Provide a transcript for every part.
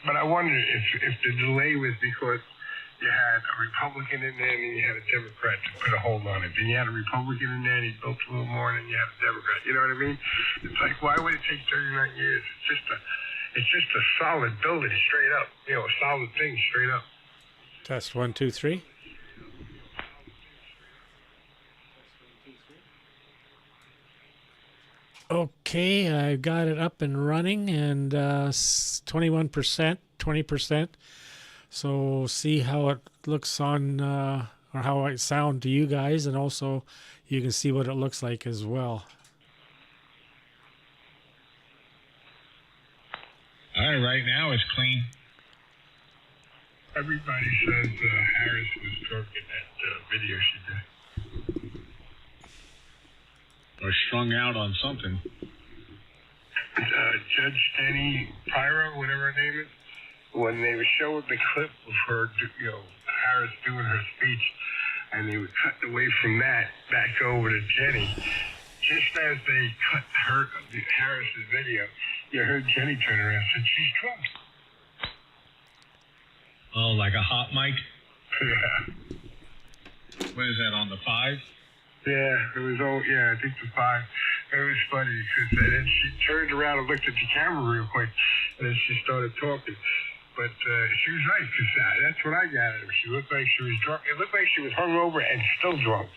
But I wonder if the delay was because you had a Republican in there and then you had a Democrat to put a hold on it. Then you had a Republican in there and he built a little more and then you had a Democrat. You know what I mean? It's like, why would it take 39 years? It's just a solid building straight up. You know, a solid thing straight up. Test 1, 2, 3. Okay, I got it up and running, and 21%, 20%. So see how it looks on, or how it sound to you guys, and also you can see what it looks like as well. All right, right now it's clean. Everybody says Harris was drunk in that video she did. Or strung out on something. Judge Denny Pyro, whatever her name is, when they were showing the clip of her, you know, Harris doing her speech, and they were cutting away from that back over to Jenny. Just as they cut Harris's video, you heard Jenny turn around and said, "She's drunk." Oh, like a hot mic? Yeah. What is that, on the 5? Yeah, it was I think the 5. It was funny because then she turned around and looked at the camera real quick, and then she started talking. But she was right, because that's what I gathered. She looked like she was drunk. It looked like she was hungover and still drunk.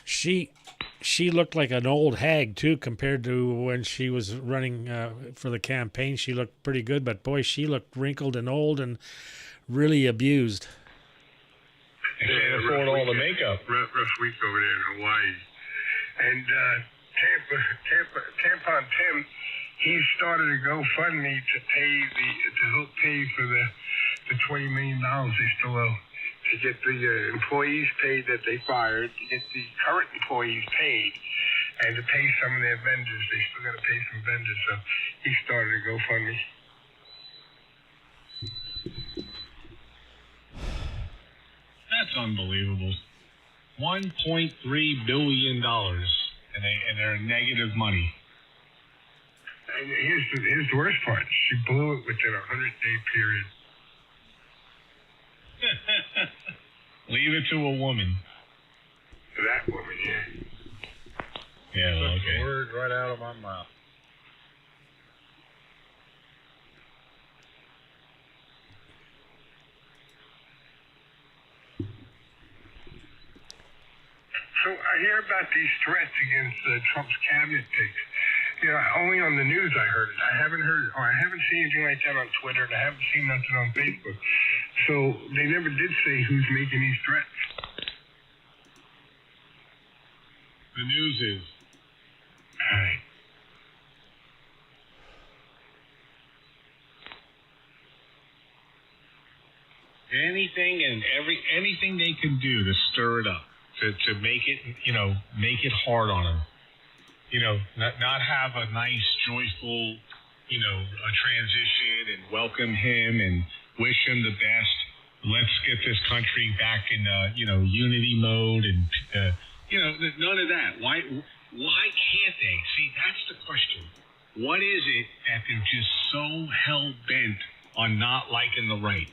She looked like an old hag too, compared to when she was running for the campaign. She looked pretty good, but boy, she looked wrinkled and old and really abused. They can't afford all the makeup. Rough week over there in Hawaii. And Tampon Tim, he started a GoFundMe to help pay for the $20 million they still owe, to get the employees paid that they fired, to get the current employees paid, and to pay some of their vendors. They still got to pay some vendors, so he started a GoFundMe. That's unbelievable. $1.3 billion, and they're negative money. And here's the worst part. She blew it within a 100-day period. Leave it to a woman. That woman, yeah. Yeah, well, okay. Took the word right out of my mouth. So I hear about these threats against Trump's cabinet picks. You know, only on the news I heard it. I haven't seen anything like that on Twitter, and I haven't seen nothing on Facebook. So they never did say who's making these threats. The news is. All right. Anything they can do to stir it up, to make it, make it hard on him. Not have a nice, joyful, a transition and welcome him and wish him the best. Let's get this country back in, unity mode and, none of that. Why can't they? See, that's the question. What is it that they're just so hell-bent on not liking the right?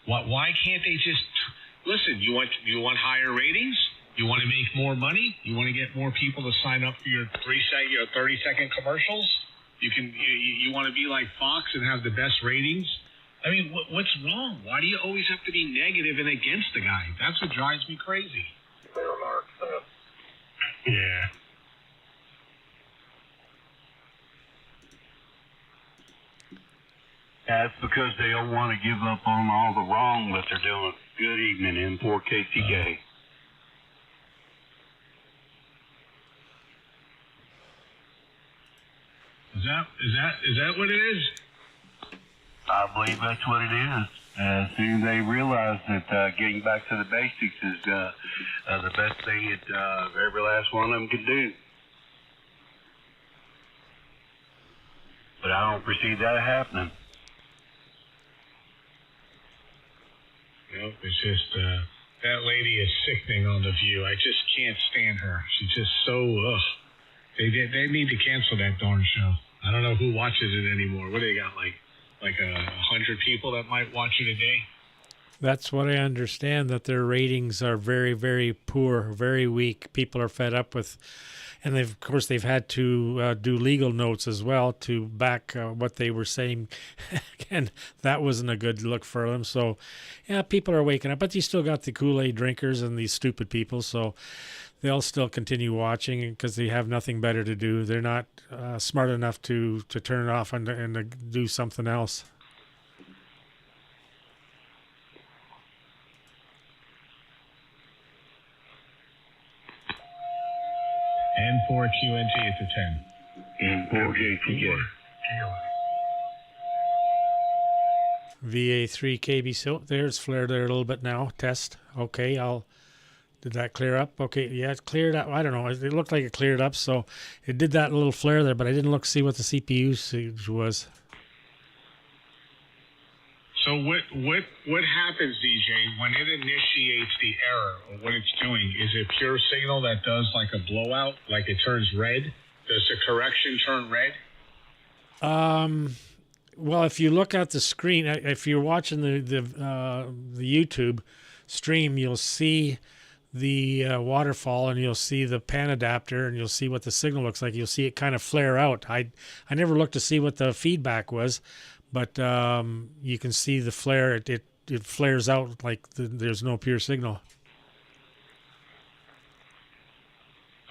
Why can't they just, listen, you want higher ratings? You want to make more money? You want to get more people to sign up for your 30-second commercials? You want to be like Fox and have the best ratings? I mean, what's wrong? Why do you always have to be negative and against the guy? That's what drives me crazy. Yeah. That's because they don't want to give up on all the wrong that they're doing. Good evening, M4KTK. Is that what it is? I believe that's what it is. As soon as they realize that getting back to the basics is the best thing that every last one of them can do. But I don't foresee that happening. Nope, it's just, that lady is sickening on The View. I just can't stand her. She's just so, ugh. They need to cancel that darn show. I don't know who watches it anymore. What do they got, like 100 people that might watch it a day? That's what I understand, that their ratings are very, very poor, very weak. People are fed up with, and of course they've had to do legal notes as well to back what they were saying. Again, that wasn't a good look for them. So, yeah, people are waking up, but you still got the Kool-Aid drinkers and these stupid people. So they'll still continue watching because they have nothing better to do. They're not smart enough to turn it off and to do something else. N4QNT, it's a 10. N4JTJ. VA3KB, oh, there's flared there a little bit now. Test. Okay, did that clear up? Okay, yeah, it cleared up. I don't know. It looked like it cleared up, so it did that little flare there, but I didn't see what the CPU usage was. So what happens, DJ, when it initiates the error, or what it's doing? Is it pure signal that does like a blowout, like it turns red? Does the correction turn red? Well, if you look at the screen, if you're watching the YouTube stream, you'll see the waterfall, and you'll see the pan adapter, and you'll see what the signal looks like. You'll see it kind of flare out. I never looked to see what the feedback was, but you can see the flare. It flares out like there's no pure signal.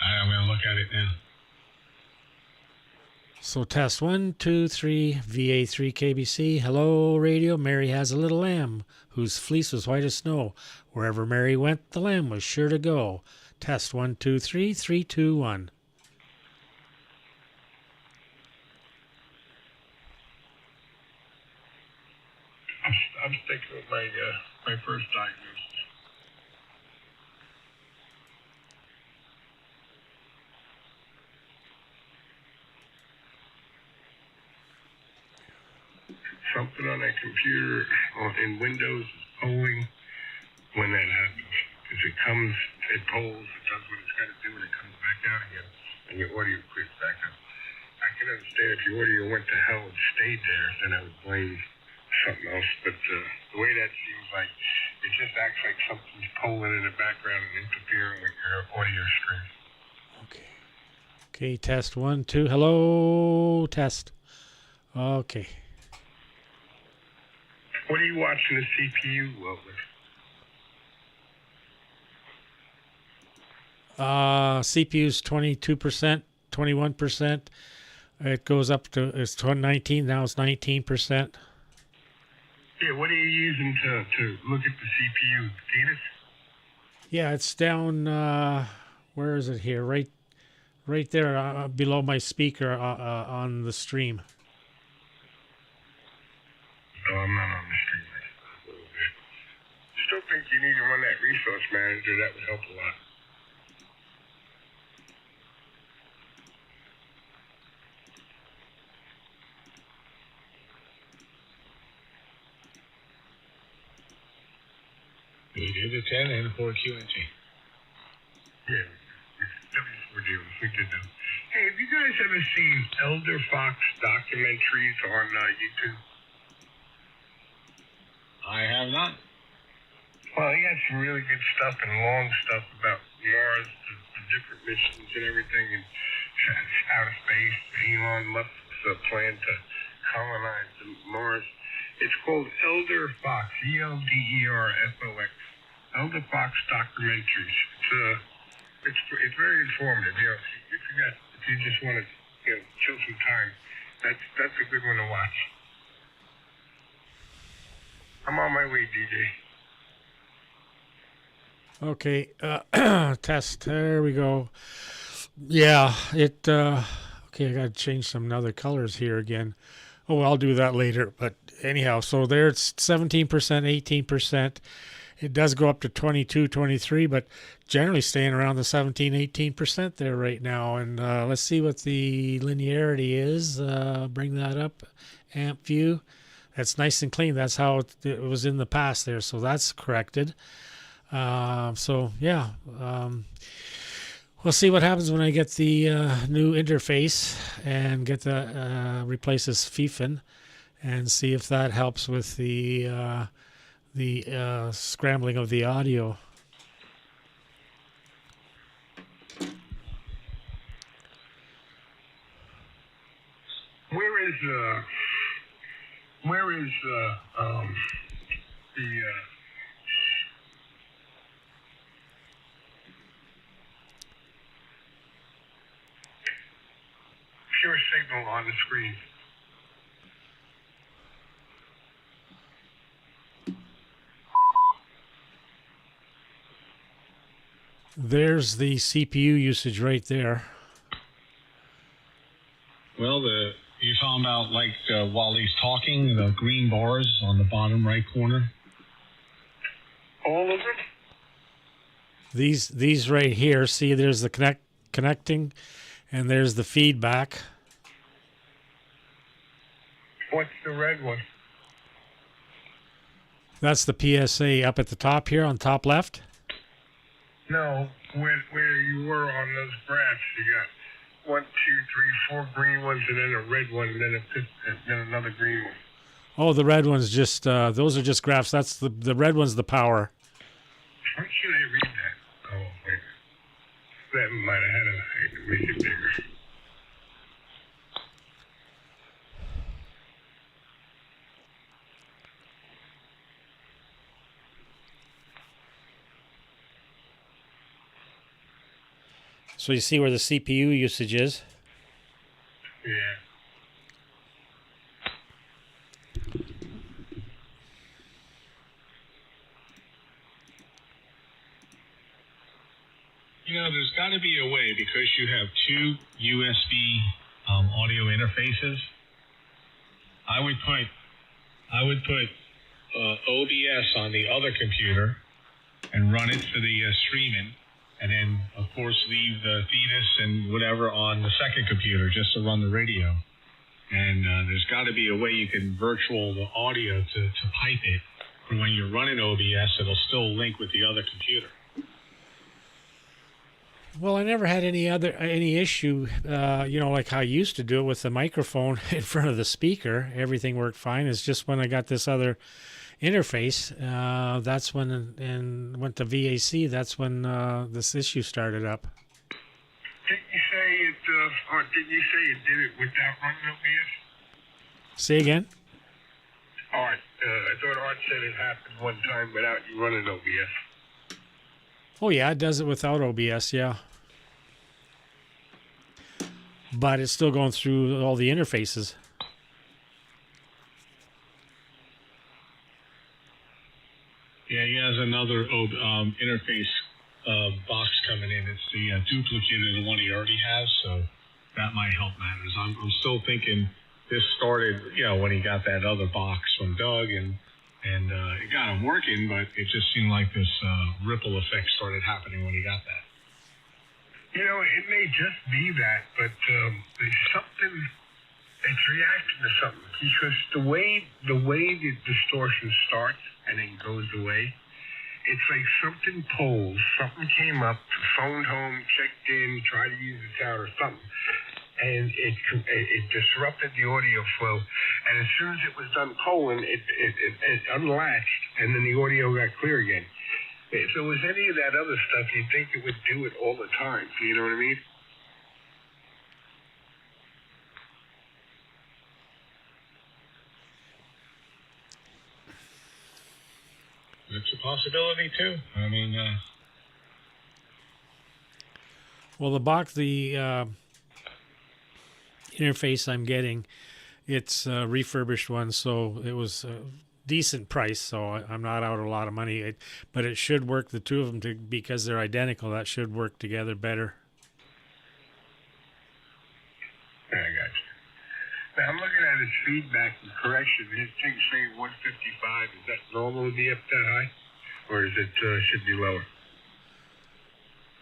I'm going to look at it now. So test 1, 2, 3, VA3 KBC. Hello, radio. Mary has a little lamb whose fleece was white as snow. Wherever Mary went, the lamb was sure to go. Test 1, 2, 3, 3, 2, 1. I'm sticking with my first diagnosis. Something on that computer in Windows is polling when that happens. Because it polls, it does what it's got to do, and it comes back out again, and your audio clears back up. I can understand if your audio went to hell and stayed there, then I would blame something else. But the way that seems like, it just acts like something's polling in the background and interfering with your audio stream. Okay. Okay, test 1, 2. Hello, test. Okay. What are you watching the CPU with? CPU's 22%, 21%. It goes up to, it's 19, now it's 19%. Yeah, what are you using to look at the CPU? Data? Yeah, it's down, where is it here? Right there below my speaker on the stream. No, I'm not on the stream. Still think you need to run that resource manager. That would help a lot. We did a 10 and 4 QNT. Yeah, W4D. We did them. Hey, have you guys ever seen Elder Fox documentaries on YouTube? I have not. Well, he got some really good stuff and long stuff about Mars, the different missions and everything, and outer space. Elon Musk's plan to colonize Mars. It's called Elder Fox, ELDERFOX. Elder Fox documentaries. It's very informative. You know, if you just want to kill some time, that's a good one to watch. I'm on my way, DJ. Okay, test. There we go. Yeah, it. Okay, I got to change some other colors here again. Oh, I'll do that later. But anyhow, so there it's 17%, 18%. It does go up to 22, 23, but generally staying around the 17, 18% there right now. And let's see what the linearity is. Bring that up. Amp view. That's nice and clean. That's how it was in the past there. So that's corrected. So, yeah. We'll see what happens when I get the new interface and get the replace this FIFIN and see if that helps with the scrambling of the audio. Where is the pure signal on the screen? There's the CPU usage right there. Well, you talking about like while he's talking, the green bars on the bottom right corner? All of them? These right here. See, there's the connecting, and there's the feedback. What's the red one? That's the PSA up at the top here on top left. No, where you were on those graphs, you got 1, 2, 3, 4 green ones, and then a red one, and then another green one. Oh, the red one's just those are just graphs. That's the red one's the power. Why should I read that? Oh, wait. That might have had to make it bigger. So you see where the CPU usage is. Yeah. You know, there's got to be a way, because you have two USB audio interfaces. I would put OBS on the other computer and run it for the streaming, and then of course leave the Thetis and whatever on the second computer just to run the radio. And there's got to be a way you can virtual the audio to pipe it, for when you're running OBS, it'll still link with the other computer. Well, I never had any issue, like how I used to do it with the microphone in front of the speaker. Everything worked fine. It's just when I got this other interface, that's when, and went to VAC, that's when this issue started up. Did you say it did it without running OBS? Say again? Art. I thought Art said it happened one time without you running OBS. Oh, yeah, it does it without OBS, yeah. But it's still going through all the interfaces. Yeah, he has another interface box coming in. It's the duplicate of the one he already has, so that might help matters. I'm still thinking this started, when he got that other box from Doug, and it got him working, but it just seemed like this ripple effect started happening when he got that. It may just be that, but there's something, it's reacting to something, because the way the distortion starts and then goes away, it's like something pulls, something came up, phoned home, checked in, tried to use the tower or something, and it disrupted the audio flow. And as soon as it was done polling, it unlatched, and then the audio got clear again. If it was any of that other stuff, you'd think it would do it all the time. You know what I mean? It's a possibility too. I mean, well, the interface I'm getting, it's a refurbished one, so it was a decent price, so I'm not out a lot of money. But it should work, the two of them, because they're identical, that should work together better. I got you. Now, I'm looking at his feedback and correction. His thing's saying 155. Is that normal to be up that high? Or is it should be lower?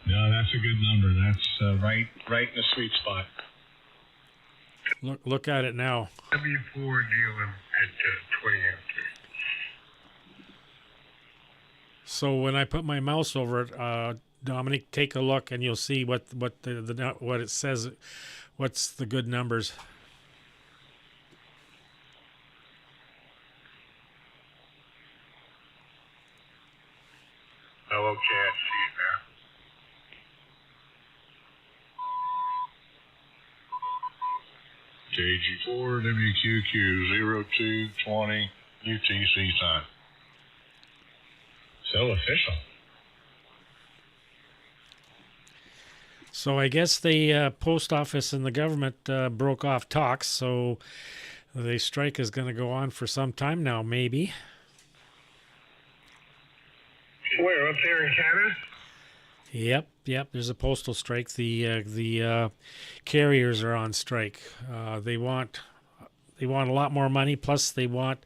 no, that's a good number. That's right in the sweet spot. Look at it now. W4 dealing at 20 amp. So when I put my mouse over it, Dominic, take a look and you'll see what it says. What's the good numbers? Oh, okay, I see it now. KG4 WQQ 0220 UTC sign. So official. So I guess the post office and the government broke off talks, so the strike is going to go on for some time now, maybe. Where, up there in Canada? Yep. There's a postal strike. The carriers are on strike. They want a lot more money. Plus, they want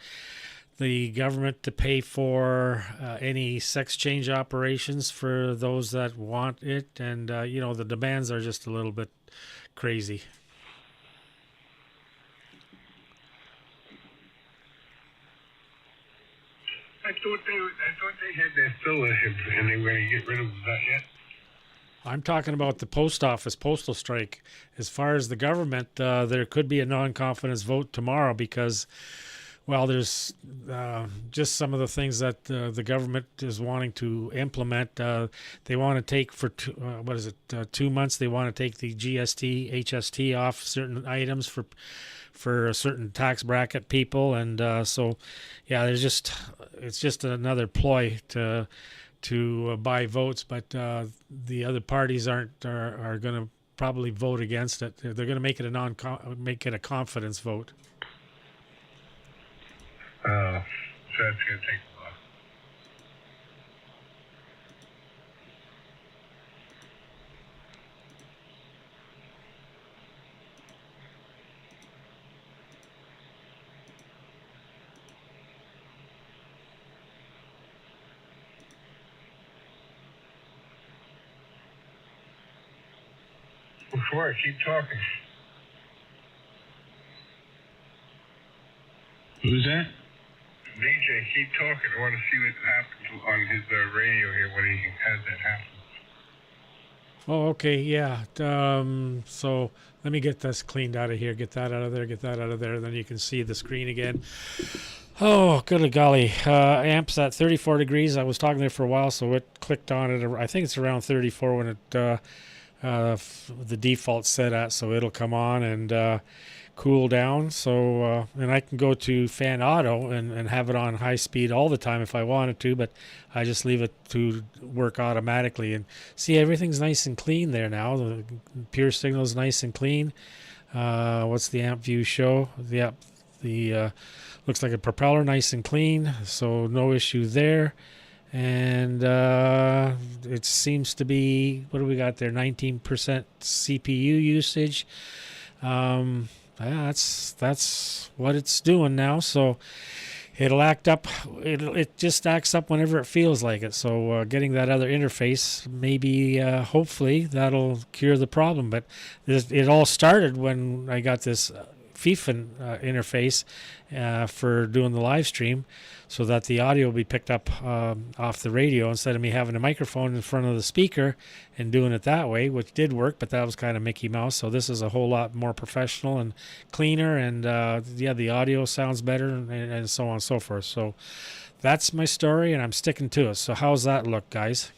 the government to pay for any sex change operations for those that want it, and the demands are just a little bit crazy. I thought they had that filler and they were going to get rid of that yet. I'm talking about the post office postal strike. As far as the government, there could be a non-confidence vote tomorrow because, well, there's just some of the things that the government is wanting to implement. They want to take for 2 months. They want to take the GST, HST off certain items for a certain tax bracket people, and so yeah, it's just another ploy to buy votes, but the other parties are going to probably vote against it. They're going to make it a confidence vote. So that's going to take a while. Before I keep talking. Who's that? DJ, keep talking. I want to see what happens on his radio here when he has that happen. Oh, okay, yeah. So let me get this cleaned out of here. Get that out of there. Get that out of there. Then you can see the screen again. Oh, good golly. Amp's at 34 degrees. I was talking there for a while, so it clicked on it. I think it's around 34 when it the default set at, so it'll come on and cool down. So and I can go to fan auto and have it on high speed all the time if I wanted to, but I just leave it to work automatically. And see, everything's nice and clean there now. The pure signal is nice and clean. What's the amp view show? Yep, the looks like a propeller, nice and clean, so no issue there. And it seems to be, what do we got there, 19% CPU usage. That's what it's doing now. So it'll act up. It just acts up whenever it feels like it. So getting that other interface, maybe hopefully that'll cure the problem. But it all started when I got this FIFA interface for doing the live stream, so that the audio will be picked up off the radio instead of me having a microphone in front of the speaker and doing it that way, which did work, but that was kind of Mickey Mouse. So this is a whole lot more professional and cleaner, and the audio sounds better, and so on and so forth. So that's my story, and I'm sticking to it. So how's that look, guys?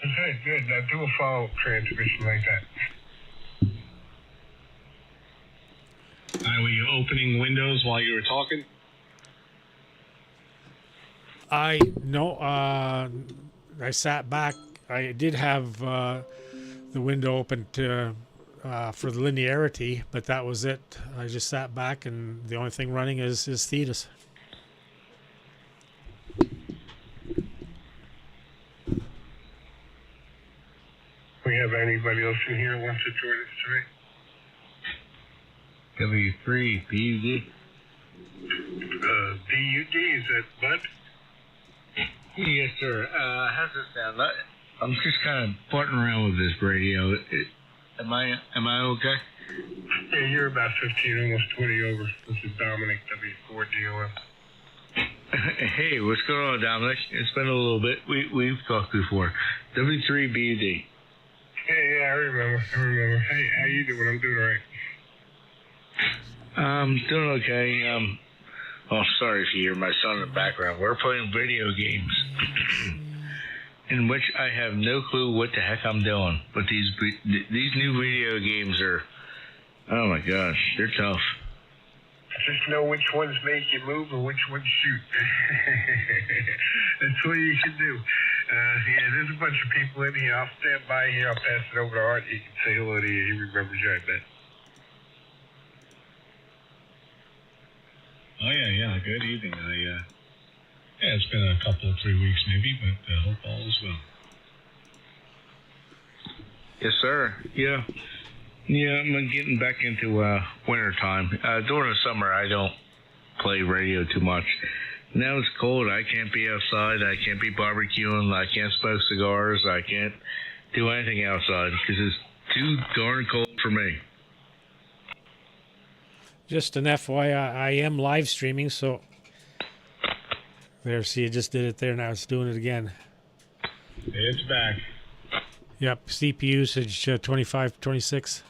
Okay, good. Now do a follow-up transmission like that. Were you opening windows while you were talking? I sat back. I did have the window open to for the linearity, but that was it. I just sat back, and the only thing running is Thetis. We have anybody else in here who wants to join us today? W3 BUD. BUD, is that Bud? Yes, sir. How's this sound? I'm just kind of farting around with this radio. Am I okay? Yeah, you're about 15, almost 20 over. This is Dominic, W4DOM. Hey, what's going on, Dominic? It's been a little bit. We've talked before. W3BUD. Hey, yeah, I remember. Hey, how you doing? I'm doing all right. I'm doing okay. Oh, sorry if you hear my son in the background. We're playing video games in which I have no clue what the heck I'm doing. But these new video games are, oh my gosh, they're tough. Just know which ones make you move and which ones shoot. That's all you can do. Yeah, there's a bunch of people in here. I'll stand by here. I'll pass it over to Art. He can say hello to you. He remembers you, I bet. Oh, yeah. Good evening. Yeah, it's been a couple of 3 weeks maybe, but hope all is well. Yes, sir. Yeah. Yeah, I'm getting back into winter time. During the summer, I don't play radio too much. Now it's cold. I can't be outside. I can't be barbecuing. I can't smoke cigars. I can't do anything outside because it's too darn cold for me. Just an FYI, I am live streaming, so there, see, it just did it there. Now it's doing it again. It's back. Yep, CPU usage 2526.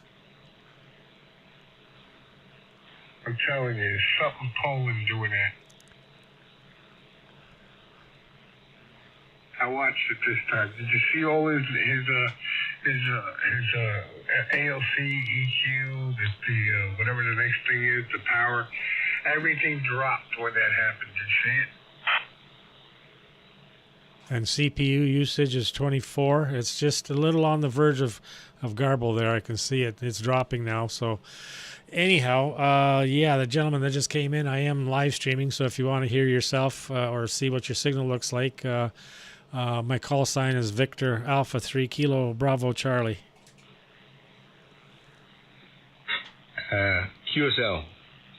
I'm telling you, there's something Poland doing that. I watched it this time. Did you see all his ALC, EQ, the whatever the next thing is, the power? Everything dropped when that happened. Did you see it? And CPU usage is 24. It's just a little on the verge of garble there. I can see it. It's dropping now. So anyhow, yeah, the gentleman that just came in, I am live streaming. So if you want to hear yourself or see what your signal looks like, my call sign is Victor Alpha 3 Kilo Bravo Charlie. QSL.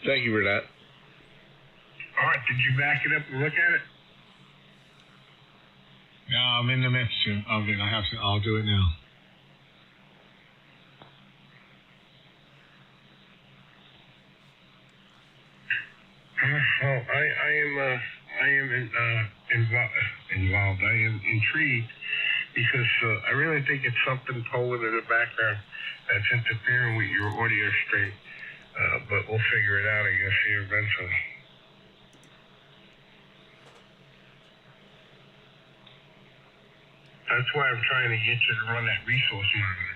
Thank you for that. All right, did you back it up and look at it? No, I'm in the midst of it. I'll do it now. Well, I am involved. I am intrigued because I really think it's something Poland in the background that's interfering with your audio stream. But we'll figure it out, I guess, here eventually. That's why I'm trying to get you to run that resource monitor.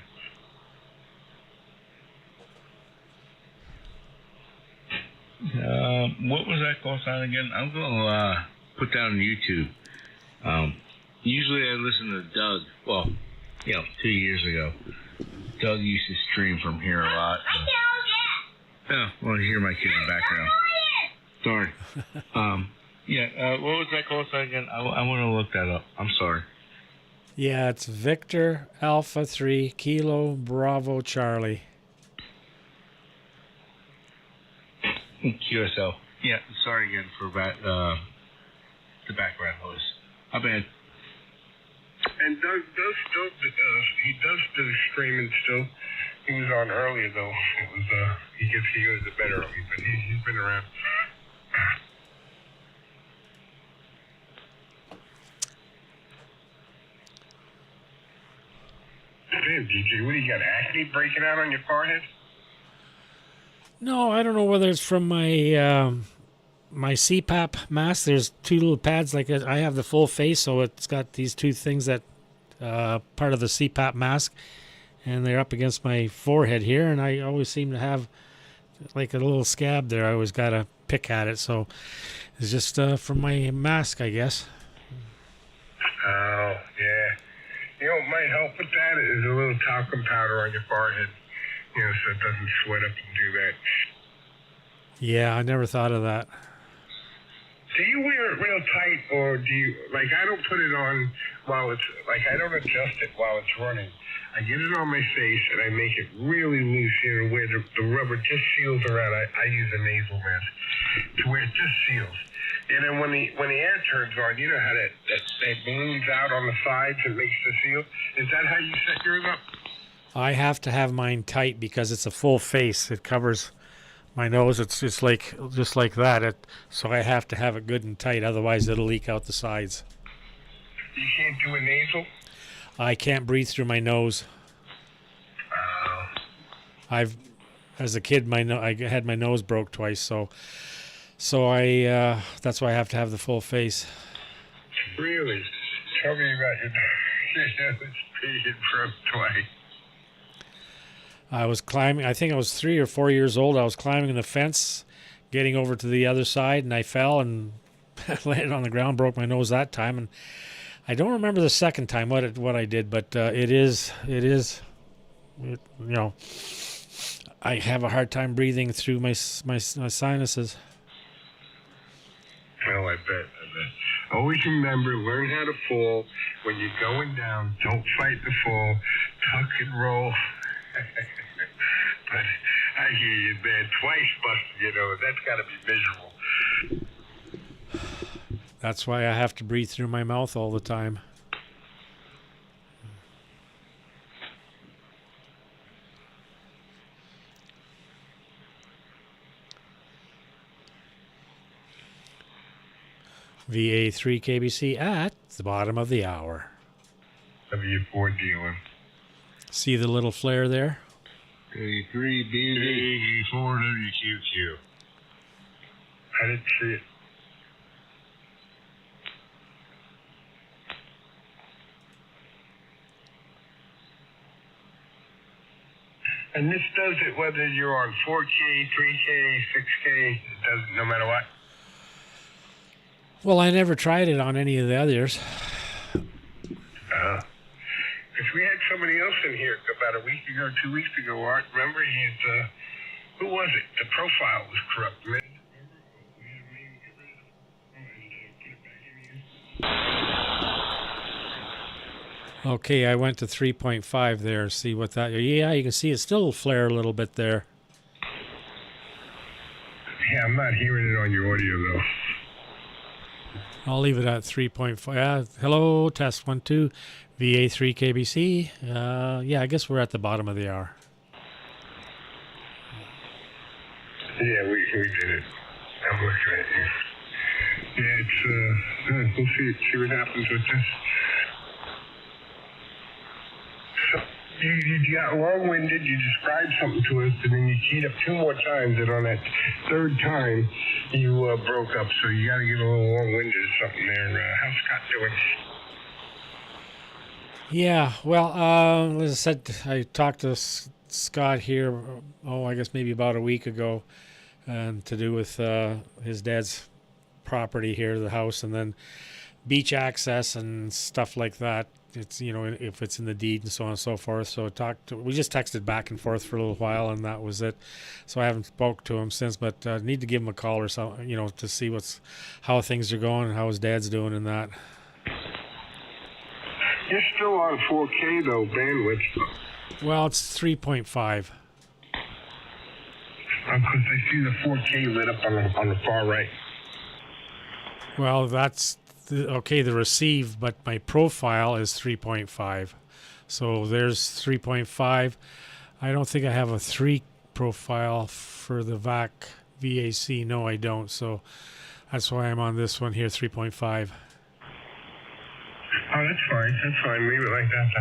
What was that call sign again? I'm going to put that on YouTube. Usually I listen to Doug. Well, 2 years ago. Doug used to stream from here a lot. Oh, well, you hear my kid in the background. Sorry. What was that call sign again? I want to look that up. I'm sorry. Yeah, it's Victor Alpha 3 Kilo Bravo Charlie. QSL. Yeah, sorry again for the background noise. My bad. And Doug does still, he does do streaming still. He was on earlier though. It was he was the better of me, but he's been around. Damn, DJ, what do you got? Acne breaking out on your forehead? No, I don't know whether it's from my my CPAP mask. There's two little pads. Like I have the full face, so it's got these two things that part of the CPAP mask, and they're up against my forehead here. And I always seem to have like a little scab there. I always gotta pick at it, so it's just from my mask, I guess. Oh yeah. You know what might help with that is a little talcum powder on your forehead. So it doesn't sweat up and do that. Yeah, I never thought of that. Do you wear it real tight, or do you, like, I don't put it on while it's, like, I don't adjust it while it's running. I get it on my face, and I make it really loose here where the rubber just seals around. I use a nasal mask to where it just seals. And then when the air turns on, you know how that balloons out on the sides and makes the seal? Is that how you set yours up? I have to have mine tight because it's a full face. It covers My nose, it's just like that. So I have to have it good and tight, otherwise it'll leak out the sides. You can't do a nasal? I can't breathe through my nose. As a kid, I had my nose broke twice, so I that's why I have to have the full face. Really? Tell me about your nose being broke twice. I was climbing, I think I was 3 or 4 years old. I was climbing the fence, getting over to the other side, and I fell and landed on the ground, broke my nose that time. And I don't remember the second time what I did, but it is, you know, I have a hard time breathing through my sinuses. Well, I bet. Always remember, learn how to fall. When you're going down, don't fight the fall. Tuck and roll. But I hear you, man. Twice busted, you know, that's got to be miserable. That's why I have to breathe through my mouth all the time. VA3 KBC at the bottom of the hour. W4 dealing. See the little flare there? V3BD 4WQQ. I didn't see it. And this does it whether you're on 4K, 3K, 6K, it does it no matter what? Well, I never tried it on any of the others. Because we had somebody else in here about a week ago, 2 weeks ago, Art. Remember, who was it? The profile was corrupt. Remember? Okay, I went to 3.5 there. See what that... Yeah, you can see it still flare a little bit there. Yeah, I'm not hearing it on your audio, though. I'll leave it at 3.5. Hello, test 1, 2, VA3 KBC. Yeah, I guess we're at the bottom of the hour. Yeah, we did it. I'm looking at you. Yeah, it's good. We'll see what happens with this. So, you got long-winded, you described something to us, and then you keyed up 2 more times, and on that third time, you broke up, so you got to get a little long-winded or something there. How's Scott doing? Yeah, well, as I said, I talked to Scott here, I guess maybe about a week ago, and to do with his dad's property here, the house, and then beach access and stuff like that. It's, you know, if it's in the deed and so on and so forth. So we just texted back and forth for a little while, and that was it. So I haven't spoke to him since, but need to give him a call or something, you know, to see how things are going and how his dad's doing and that. You're still on 4K though, bandwidth. Well, it's 3.5. Because I see the 4K lit up on the far right. Well, that's the receive, but my profile is 3.5. So there's 3.5. I don't think I have a 3 profile for the VAC. No, I don't. So that's why I'm on this one here, 3.5. Oh, that's fine. That's fine. Leave it like that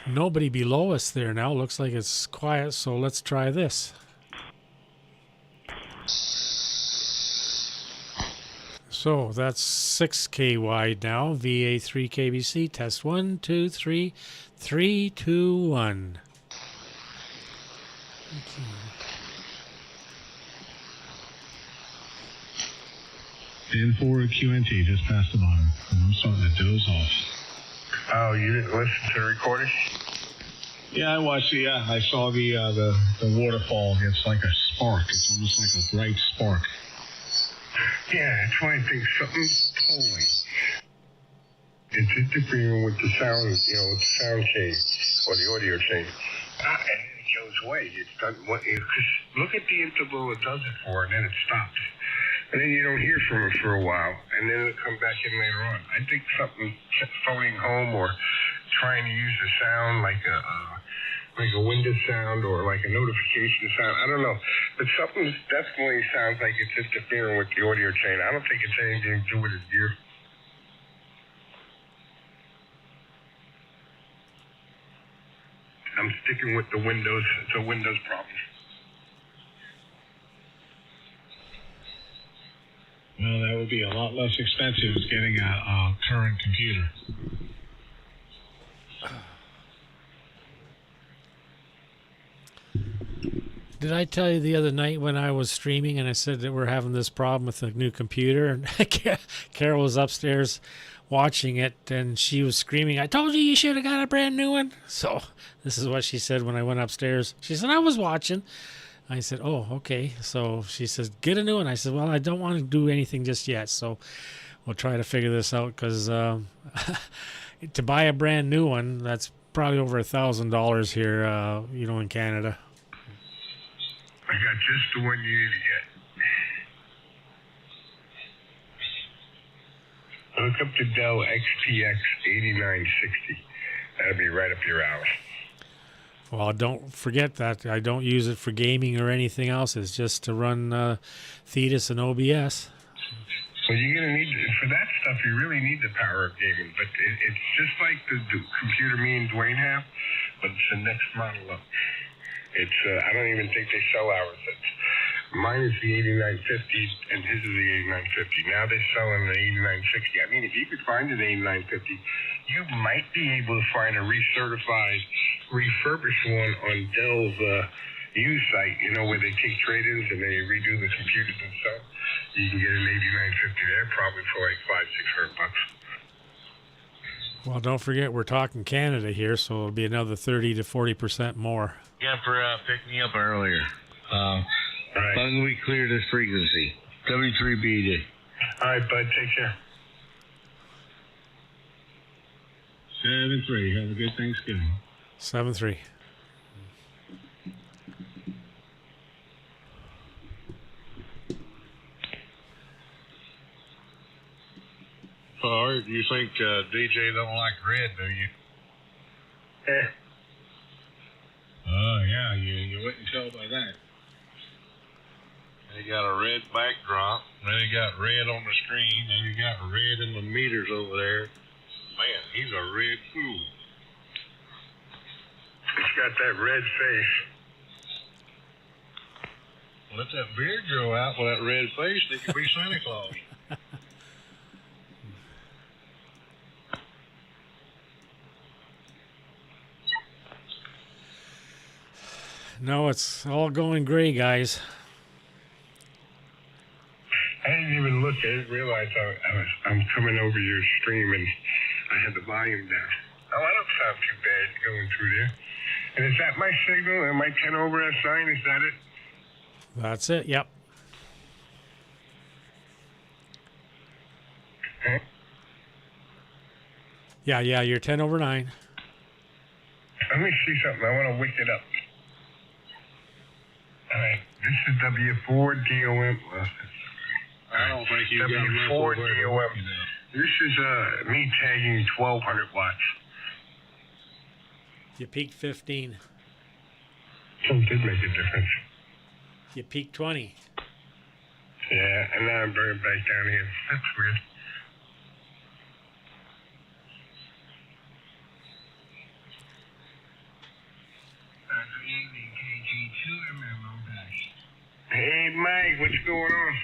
then. Nobody below us there now. Looks like it's quiet, so let's try this. So that's 6K wide now. VA3 KBC. Test 1, 2, 3. 3, 2, 1. Okay. In for QNT, just past the bottom. I'm starting to doze off. Oh, you didn't listen to the recording? Yeah, I watched it. Yeah, I saw the waterfall. It's like a spark. It's almost like a bright spark. Yeah, that's why I think something's pulling. It's interfering with the sound, you know, with the sound chain or the audio chain. And then it goes away. It's done. Look at the interval it does it for, and then it stops. And then you don't hear from it for a while, and then it'll come back in later on. I think something phoning home or trying to use the sound like a window sound or like a notification sound. I don't know, but something definitely sounds like it's interfering with the audio chain. I don't think it's anything to do with his gear. I'm sticking with the Windows. It's a Windows problem. Well, that would be a lot less expensive as getting a current computer. Did I tell you the other night when I was streaming and I said that we're having this problem with the new computer? And Carol was upstairs watching it and she was screaming, "I told you should have got a brand new one." So this is what she said when I went upstairs. She said, "I was watching." I said, "Oh, okay." So she says, "Get a new one." I said, "Well, I don't want to do anything just yet. So we'll try to figure this out because to buy a brand new one, that's probably over $1,000 here, in Canada. I got just the one you need to get. Look up the Dell XPX 8960. That'll be right up your alley. Well, don't forget that I don't use it for gaming or anything else. It's just to run Thetis and OBS. Well, you're going to need, for that stuff, you really need the power of gaming. But it's just like the computer me and Dwayne have, but it's the next model up. It's I don't even think they sell ours. Mine is the 8950 and his is the 8950. Now they're selling the 8960. I mean, if you could find an 8950, you might be able to find a recertified, refurbished one on Dell's used site, where they take trade-ins and they redo the computers and stuff. You can get an 8950 there probably for like $500-600. Well, don't forget we're talking Canada here, so it'll be another 30 to 40% more. Yeah, for picking me up earlier. Right. As long as we clear this frequency. W3BD. All right, bud. Take care. 7-3. Have a good Thanksgiving. 7-3. Well, you think DJ don't like red, do you? Oh, yeah, you wouldn't tell by that. They got a red backdrop, then they got red on the screen, and you got red in the meters over there. Man, he's a red fool. He's got that red face. Let that beard grow out with that red face, and he could be Santa Claus. No, it's all going gray, guys. I didn't even look. I didn't realize I'm coming over your stream and I had the volume down. Oh, I don't sound too bad going through there. And is that my signal? Am I 10 over S9? Is that it? That's it, yep. Huh? Yeah, you're 10 over 9. Let me see something. I want to wake it up. All right. This is W4 DOM. I don't think you've got enough W4 over there. DOM. This is me tagging 1200 watts. You peaked 15. It did make a difference. You peaked 20. Yeah, and now I'm bringing it back down here. That's weird. Good evening, KG2MM. I'm back. Hey, Mike, what's going on?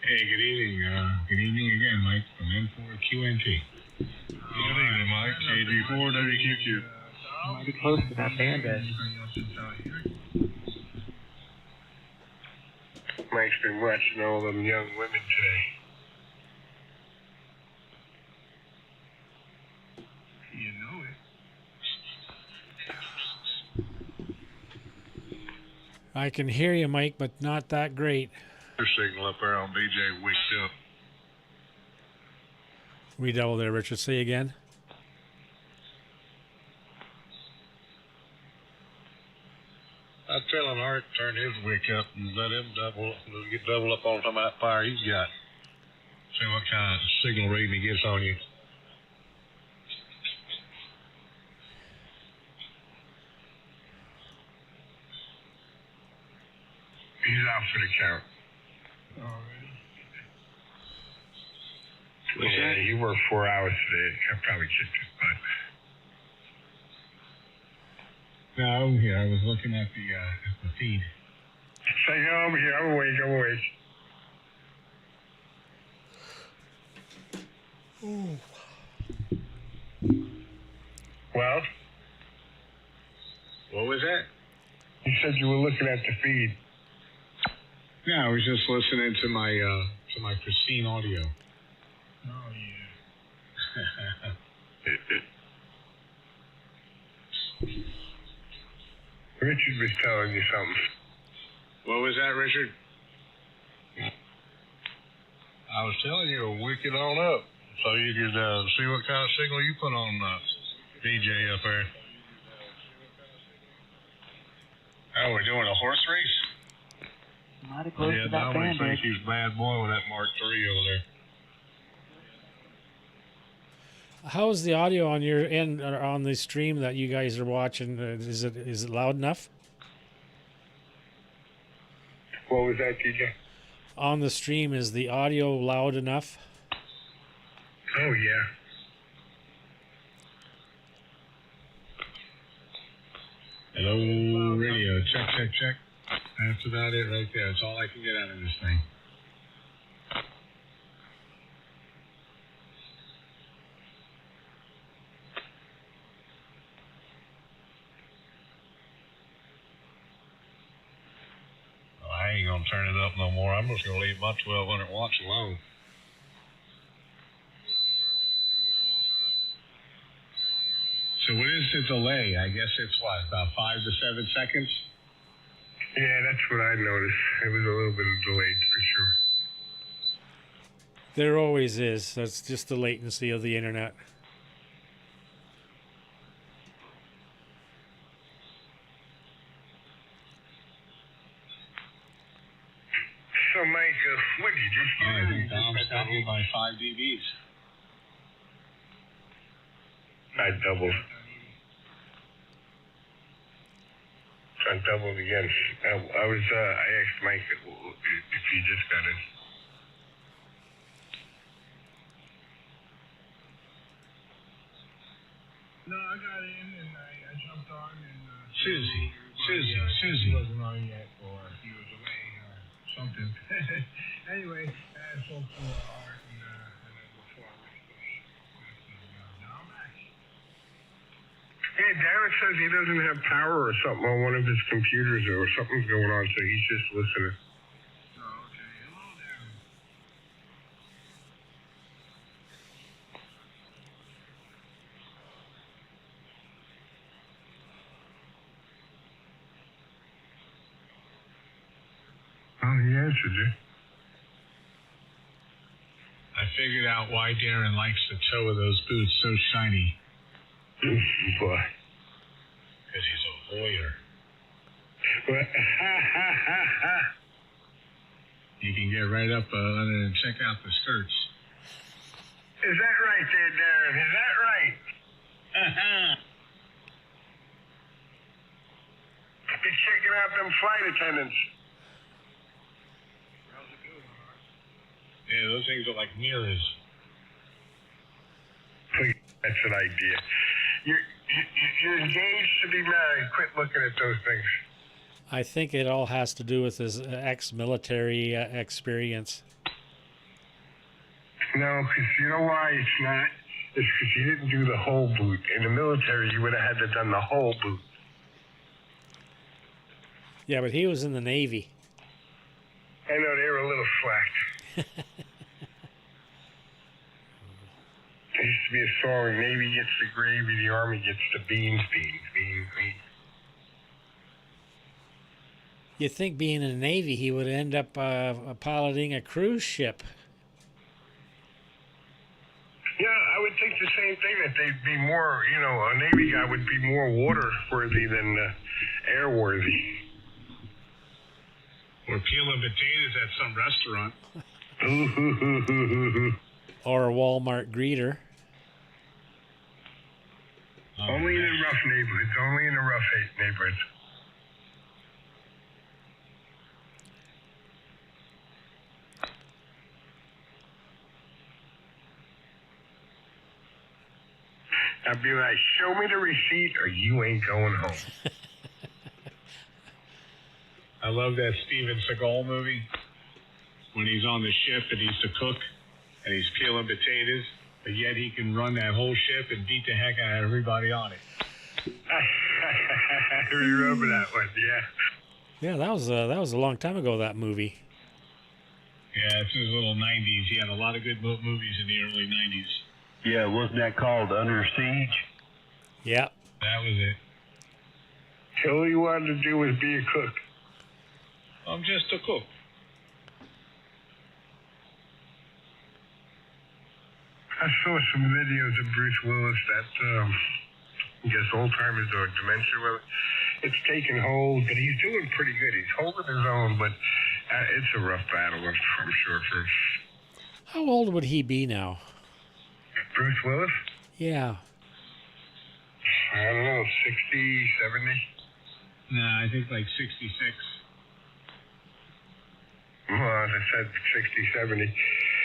Hey, good evening. Good evening again, Mike, from N4QNT. Good evening, Mike. KG4WQQ. Might be close to that bandit. Mike's been watching all them young women today. You know it. I can hear you, Mike, but not that great. Your signal up there on DJ wicked up. Redouble there, Richard. Say again. I'm telling Art to turn his wick up and let him double up on some of that fire he's got. See what kind of signal reading he gets on you. he's out for the count. Yeah, he worked 4 hours today. I probably kicked his butt. No, I'm here. I was looking at the feed. Say, no, I'm here. I'm awake. Ooh. Well? What was that? You said you were looking at the feed. Yeah, I was just listening to my pristine audio. Oh, yeah. Richard was telling you something. What was that, Richard? I was telling you to wick it on up so you could see what kind of signal you put on DJ up there. Oh, we're doing a horse race? Mighty close Yeah, to that Dominic bandage. thinks he's a bad boy with that Mark III over there. How's the audio on your end or on the stream that you guys are watching? Is it loud enough? What was that, DJ? On the stream, is the audio loud enough? Oh, yeah. Hello, radio. Check. That's about it right there. That's all I can get out of this thing. I ain't gonna turn it up no more. I'm just gonna leave my 1200 watts alone. So what is the delay? I guess it's what, about 5 to 7 seconds? Yeah, that's what I noticed. It was a little bit delayed for sure. There always is. That's just the latency of the internet. So, Mike, what did you just I think Dom's got me by 5 dBs. I doubled. I doubled again. I asked Mike if he just got in. No, I got in and I jumped on and... Susie. He wasn't on yet, or he was away or something. Anyway, I spoke to Art and then before I went to sleep, now I'm back. Hey, Darren says he doesn't have power or something on one of his computers or something's going on, so he's just listening. Oh, okay. Hello, Darren. Oh, he answered you. I figured out why Darren likes the toe of those boots so shiny. Boy. Because he's a voyeur. You can get right up under and check out the skirts. Is that right there, Darren? Is that right? He's checking out them flight attendants. Yeah, those things are like mirrors. That's an idea. You're engaged to be married. Quit looking at those things. I think it all has to do with his ex-military experience. No, because you know why it's not? It's because you didn't do the whole boot. In the military, you would have had to done the whole boot. Yeah, but he was in the Navy. I know, they were a little slack. There used to be a song, Navy gets the gravy, the Army gets the beans. You'd think being in the Navy, he would end up piloting a cruise ship. Yeah, I would think the same thing, that they'd be more, a Navy guy would be more water-worthy than air-worthy. Or peeling potatoes at some restaurant. Or a Walmart greeter. Only in the rough neighborhoods. be like, show me the receipt or you ain't going home. I love that Steven Seagal movie when he's on the ship and he's the cook and he's peeling potatoes, but yet he can run that whole ship and beat the heck out of everybody on it. I remember that one, yeah. Yeah, that was a long time ago, that movie. Yeah, it's his little 90s. He had a lot of good movies in the early 90s. Yeah, wasn't that called Under Siege? Yeah. That was it. All he wanted to do was be a cook. I'm just a cook. I saw some videos of Bruce Willis that, I guess old-timers or dementia, well, it's taken hold, but he's doing pretty good. He's holding his own, but it's a rough battle, I'm sure, for him. How old would he be now? Bruce Willis? Yeah. I don't know, 60, 70? Nah, I think like 66. Well, as I said, 60, 70.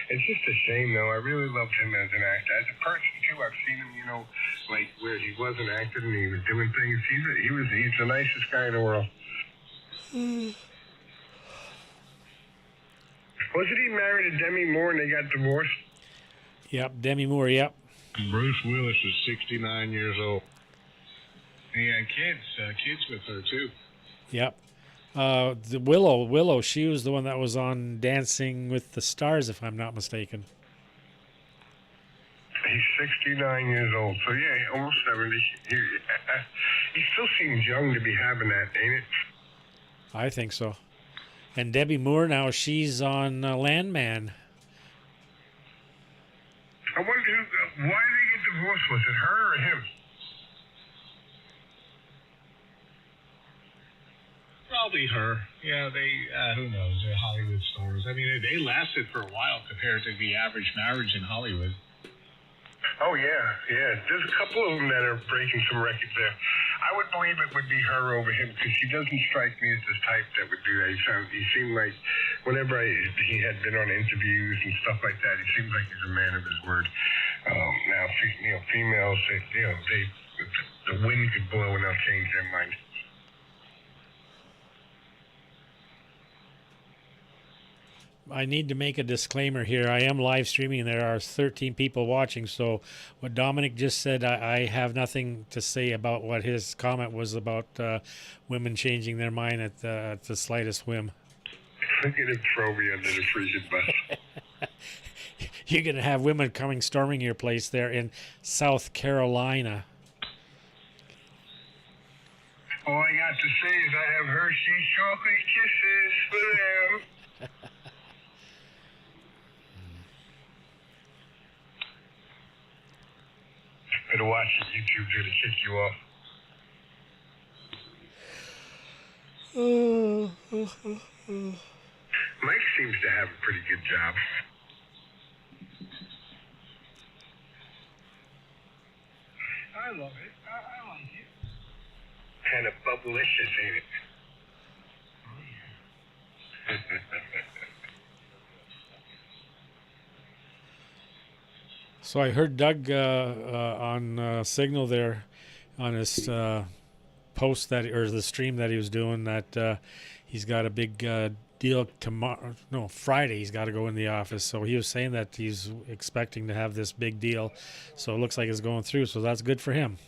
It's just a shame, though. I really loved him as an actor. As a person, too, I've seen him, you know, like where he wasn't acting and he was doing things. He's the nicest guy in the world. Wasn't he married to Demi Moore and they got divorced? Yep, Demi Moore, yep. Bruce Willis is 69 years old. He had kids with her, too. Yep. The Willow, she was the one that was on Dancing with the Stars, if I'm not mistaken. He's 69 years old, so yeah, almost 70. He still seems young to be having that, ain't it? I think so. And Debbie Moore now, she's on Landman. I wonder why did they get divorced? Was it her or him? Probably her. Yeah, they, who knows, they're Hollywood stars. I mean, they lasted for a while compared to the average marriage in Hollywood. Oh, yeah. There's a couple of them that are breaking some records there. I would believe it would be her over him because she doesn't strike me as this type that would do that. He seemed like whenever he had been on interviews and stuff like that, he seems like he's a man of his word. Now, females, the wind could blow and they'll change their mind. I need to make a disclaimer here. I am live streaming and there are 13 people watching. So what Dominic just said, I have nothing to say about what his comment was about women changing their mind at the slightest whim. Look at him throw me under the freaking bus. You're going to have women coming storming your place there in South Carolina. All I got to say is I have Hershey's chocolate kisses for them. Better watch it. YouTube's going to kick you off. Mike seems to have a pretty good job. I love it. I like it. Kind of bubblicious, ain't it? So I heard Doug on Signal there on his post or the stream that he was doing that he's got a big deal tomorrow. No, Friday he's got to go in the office. So he was saying that he's expecting to have this big deal. So it looks like it's going through. So that's good for him.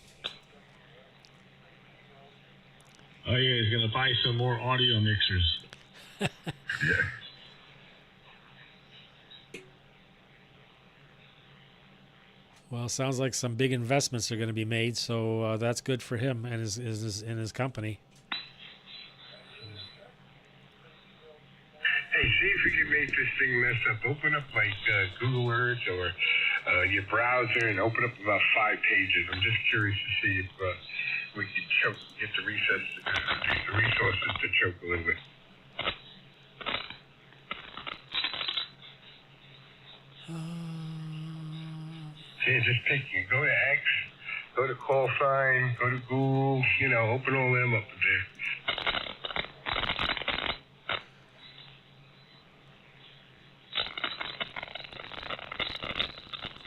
Oh yeah, he's gonna buy some more audio mixers. Yeah. Well, sounds like some big investments are going to be made, so that's good for him and his company. Hey, see if you can make this thing mess up. Open up like Google Earth or your browser and open up about 5 pages. I'm just curious to see if we can get the resources to choke a little bit. See, just pick. You go to X, go to call sign, go to Google. Open all them up there.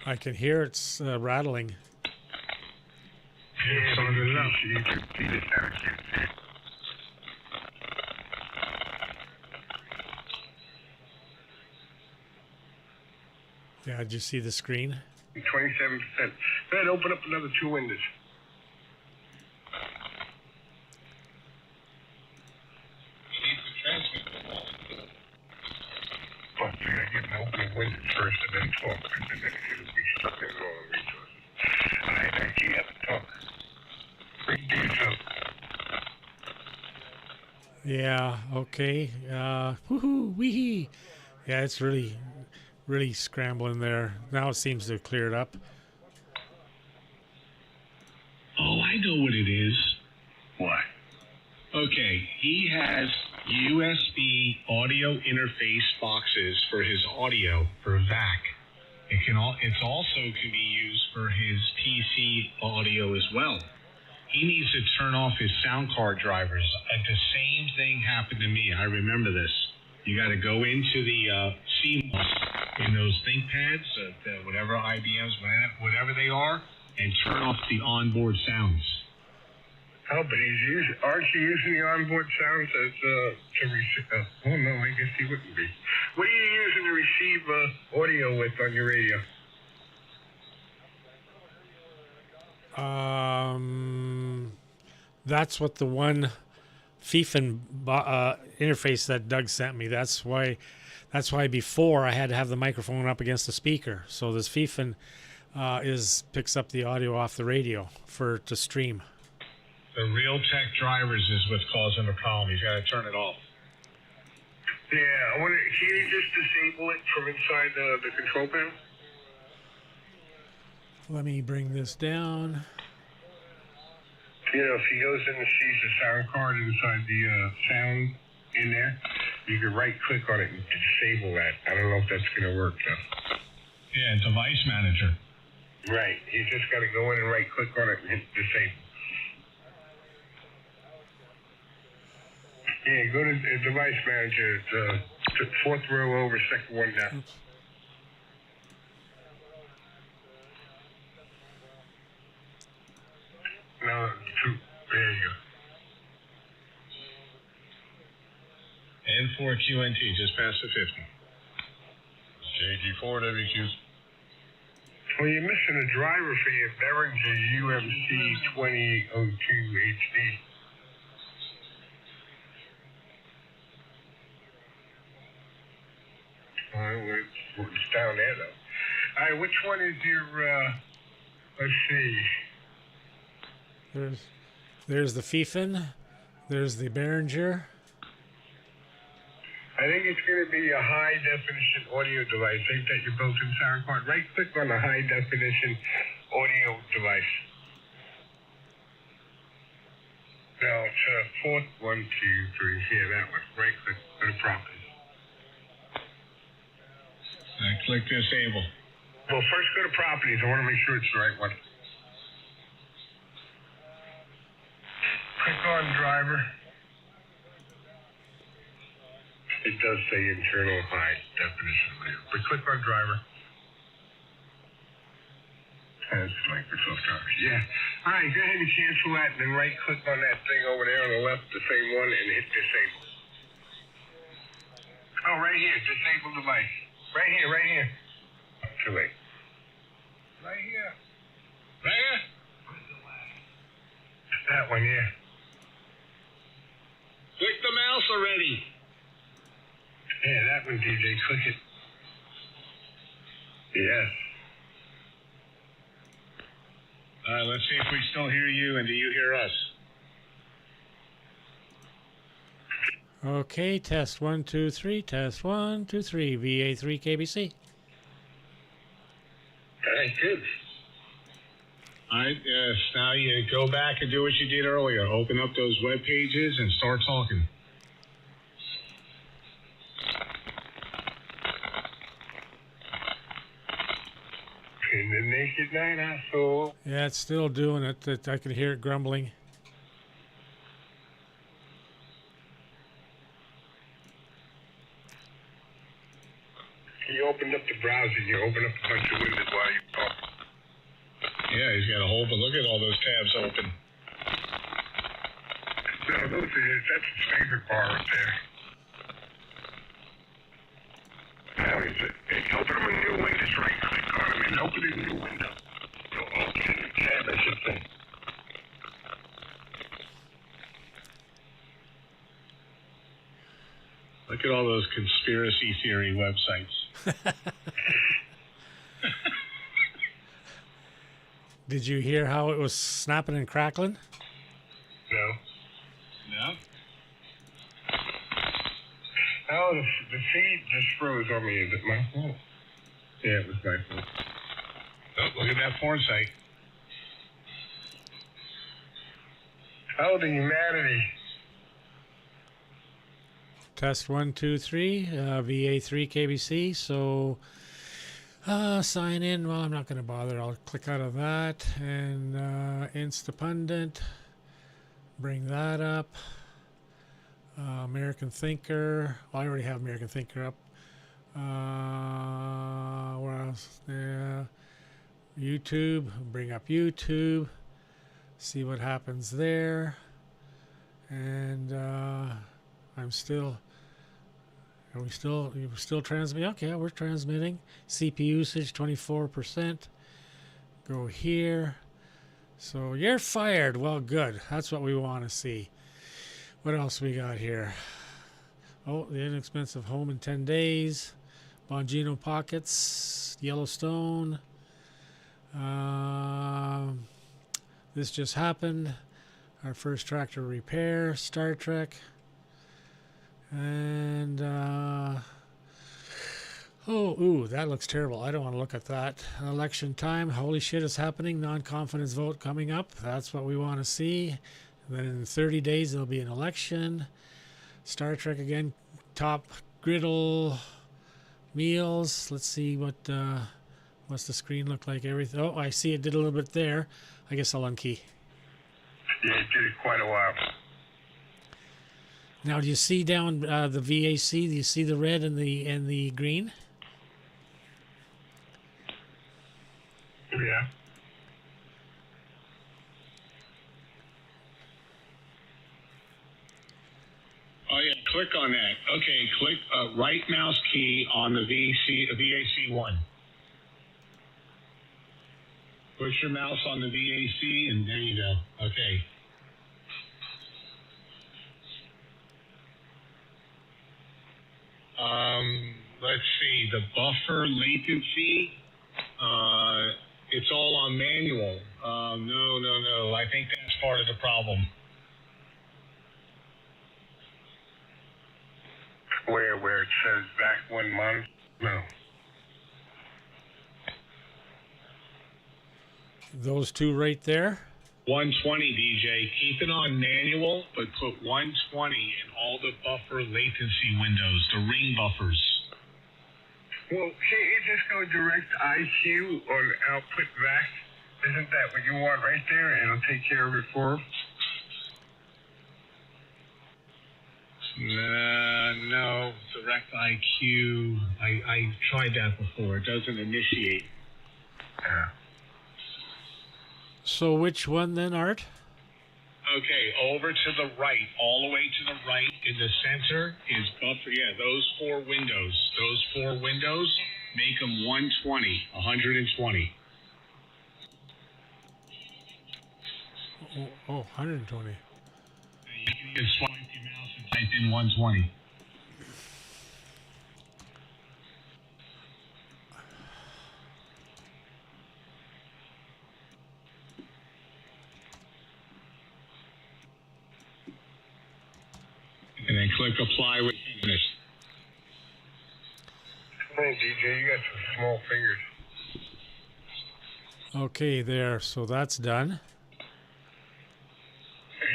I can hear it's rattling. You can see this now. I can't see it. Yeah, did you see the screen? 27%. Go ahead, open up another 2 windows. Fuck, I gotta get an open windows first and then talk. And then it'll be stuck in all the resources. Alright, I can't talk. Bring these up. Yeah, okay. Woohoo, wee. Yeah, it's really scrambling there. Now it seems to have cleared up. Oh, I know what it is. What? Okay, he has USB audio interface boxes for his audio for VAC. It's also can be used for his PC audio as well. He needs to turn off his sound card drivers. The same thing happened to me. I remember this. You got to go into the CMOS in those ThinkPads, whatever IBMs, whatever they are, and turn off the onboard sounds. Oh, but aren't you using the onboard sounds as to receive? Oh no, I guess he wouldn't be. What are you using to receive audio with on your radio? That's what the one FIFIN interface that Doug sent me. That's why before I had to have the microphone up against the speaker. So this FIFIN picks up the audio off the radio to stream. The Realtek drivers is what's causing the problem. You've got to turn it off. Yeah, can you just disable it from inside the control panel? Let me bring this down. You know, if he goes in and sees the sound card inside the sound in there, you can right-click on it and disable that. I don't know if that's going to work, though. Yeah, device manager. Right. You just got to go in and right-click on it and hit disable. Yeah, go to device manager. It's fourth row over, second one down. Oops. No, there you go. N4QNT, just past the 50. JG4WQ. Well, you're missing a driver for your Behringer UMC 2002 HD. It's down there, though. All right, which one is your, let's see. There's the FIFIN. There's the Behringer. I think it's going to be a high-definition audio device. Ain't that your built-in sound card? Right-click on the high-definition audio device. Now, it's fourth, 1, 2, 3. Yeah, that one. Right-click on the properties. I click disable. Well, first go to properties. I want to make sure it's the right one. Click on driver. It does say internal high definition later, but click on driver. That's Microsoft drivers. Yeah. All right, go ahead and cancel that, and then right-click on that thing over there on the left, the same one, and hit disable. Oh, right here, disable device. Right here, right here. Too late. Right here. Right here? That one, yeah. Click the mouse already. Yeah, that one, DJ. Click it. Yes. All right, let's see if we still hear you, and do you hear us? Okay, test 1, 2, 3. Test 1, 2, 3. VA3 KBC. All right, good. All right, yes. Now you go back and do what you did earlier. Open up those web pages and start talking. In the naked night I saw. Yeah, it's still doing it. I can hear it grumbling. You opened up the browser. You opened up a bunch of windows while you talk. Yeah, he's got a whole, but look at all those tabs open. No, that's the favorite bar right there. Now is it? Open them a new window, just right click on them and open a new window. So open the tab, I should say. Look at all those conspiracy theory websites. Did you hear how it was snapping and crackling? No. No? Oh, the feed just froze on me. Is it my fault? Yeah, it was my fault. Oh, look at that porn site. Oh, the humanity. Test 1, 2, 3, VA3 KBC. So sign in. Well, I'm not going to bother. I'll click out of that and Instapundit. Bring that up. American Thinker. Well, I already have American Thinker up. Where else? Yeah. YouTube. Bring up YouTube. See what happens there. And I'm still. Are we still? You're still transmitting? Okay, we're transmitting. CPU usage 24%. Go here. So you're fired. Well, good. That's what we want to see. What else we got here? Oh, the inexpensive home in 10 days. Bongino Pockets. Yellowstone. This just happened. Our first tractor repair. Star Trek. And ooh, that looks terrible. I don't want to look at that. Election time. Holy shit is happening. Non-confidence vote coming up. That's what we want to see. And then in 30 days there'll be an election. Star Trek again. Top griddle meals. Let's see what's the screen look like. Everything. Oh, I see it did a little bit there. I guess I'll unkey. Yeah, it did it quite a while. Now, do you see down the VAC? Do you see the red and the green? Yeah. Oh yeah, click on that. Okay, click right mouse key on the VAC1. Put your mouse on the VAC and there you go. Okay. Let's see, the buffer latency, it's all on manual. No. I think that's part of the problem. Where it says back 1 month? No. Those two right there. 120, DJ. Keep it on manual, but put 120 in all the buffer latency windows, the ring buffers. Well, can't you just go direct IQ on output back? Isn't that what you want right there? And it'll take care of it for them? No, direct IQ. I tried that before. It doesn't initiate. Yeah. So which one then, Art? Okay, over to the right, all the way to the right in the center is buffer. Yeah, those four windows, make them 120, 120. Oh, 120. You can swipe your mouse and type in 120. And then click apply when you're finished. Hey, DJ, you got some small fingers. Okay, there. So that's done.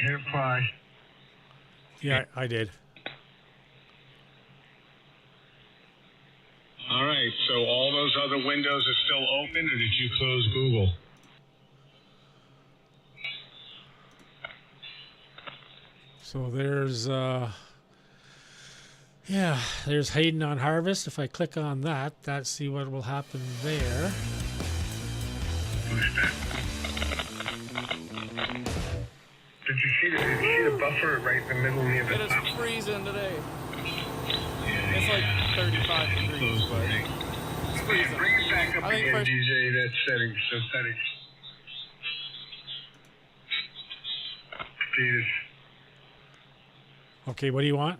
Hit apply. Yeah, I did. All right, so all those other windows are still open, or did you close Google? So there's there's Hayden on Harvest. If I click on that, see what will happen there. Did you see the buffer right in the middle near the top? It is freezing today. Yeah, It's like 35 degrees, but it's freezing. Bring it back up again, DJ. That settings. Please. Okay, what do you want?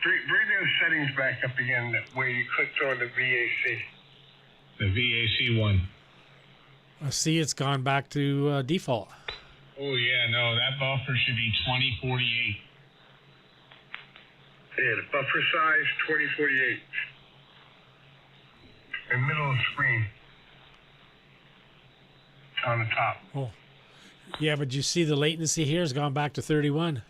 Bring those settings back up again where you clicked on the VAC. The VAC one. I see it's gone back to default. Oh, yeah, no, that buffer should be 2048. Yeah, the buffer size, 2048. In the middle of the screen. On the top. Oh. Yeah, but you see the latency here has gone back to 31.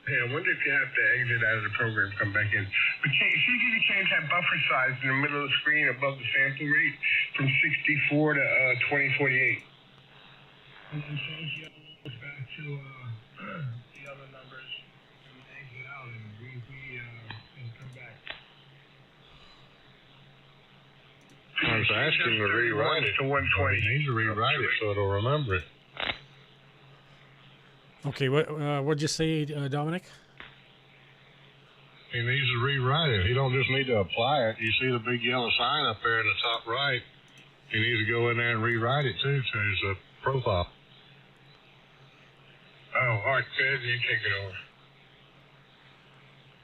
Yeah, I wonder if you have to exit out of the program, come back in. But see if you can change that buffer size in the middle of the screen above the sample rate from 64 to 2048. And then change the others back to the other numbers and exit out and and come back. I was asking to rewrite it. To 120. He needs to rewrite it so it'll remember it. Okay, what'd you say, Dominic? He needs to rewrite it. He don't just need to apply it. You see the big yellow sign up there in the top right. He needs to go in there and rewrite it too, so his profile. Oh, all right, Fed, you take it over.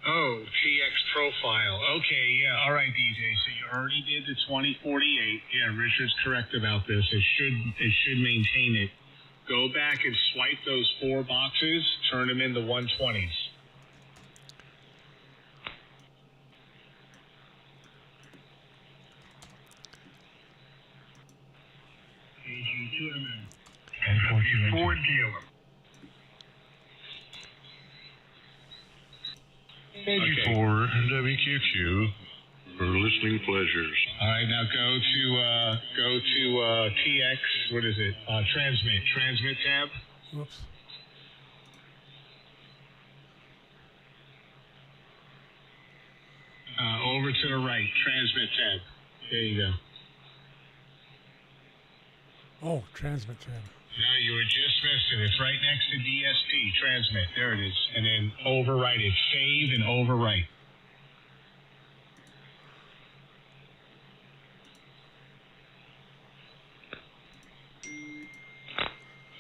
Oh, TX profile. Okay, yeah. All right, DJ. So you already did the 2048. Yeah, Richard's correct about this. It should maintain it. Go back and swipe those 4 boxes, turn them into 120s. Ford dealer. Thank you for WQQ for listening pleasures. All right, now go to TX. What is it? Transmit tab. Whoops. Over to the right, transmit tab. There you go. Oh, transmit tab. No, you were just missing it. It's right next to DSP, transmit. There it is. And then overwrite it. Save and overwrite.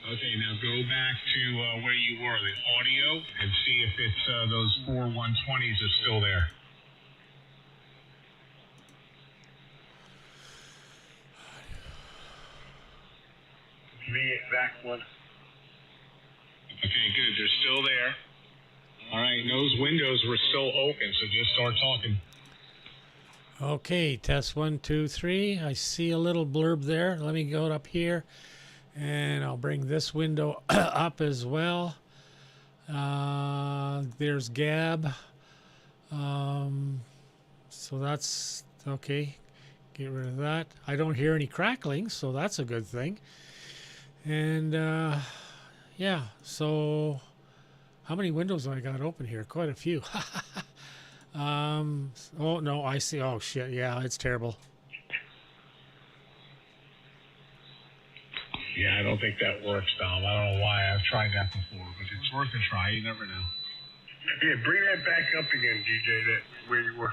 Okay, now go back to where you were, the audio, and see if it's those 4 120s are still there. Back one. Okay, good. They're still there. All right, those windows were still open, so just start talking. Okay, test 1, 2, 3. I see a little blurb there. Let me go up here, and I'll bring this window up as well. There's Gab. So that's okay. Get rid of that. I don't hear any crackling, so that's a good thing. And yeah, so how many windows have I got open here? Quite a few. Oh no, I see. Oh shit, yeah, it's terrible. Yeah, I don't think that works, Dom. I don't know why. I've tried that before, but it's worth a try. You never know. Yeah, bring that back up again, DJ, that where you were.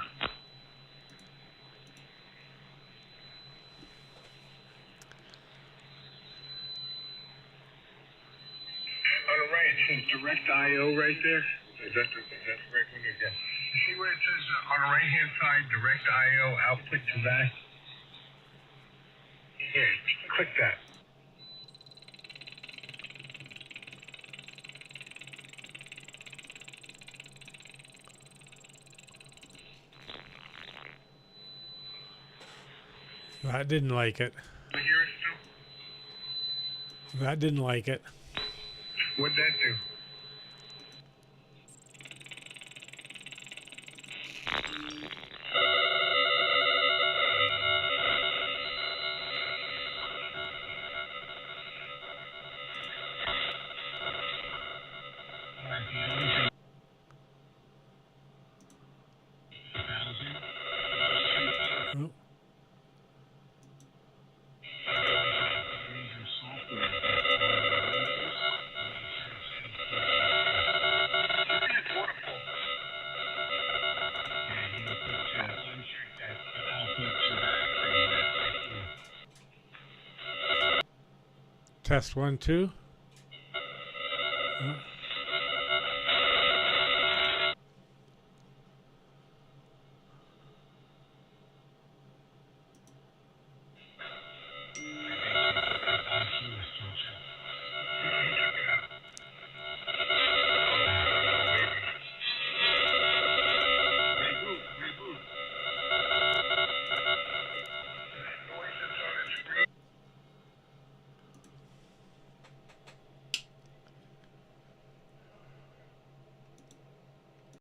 On the right, it says direct IO right there. Is that the right one again? You see where it says on the right-hand side, direct IO output to back? Yeah, click that. That didn't like it. You hear it still? That didn't like it. What'd that do? Oh. Test 1, 2.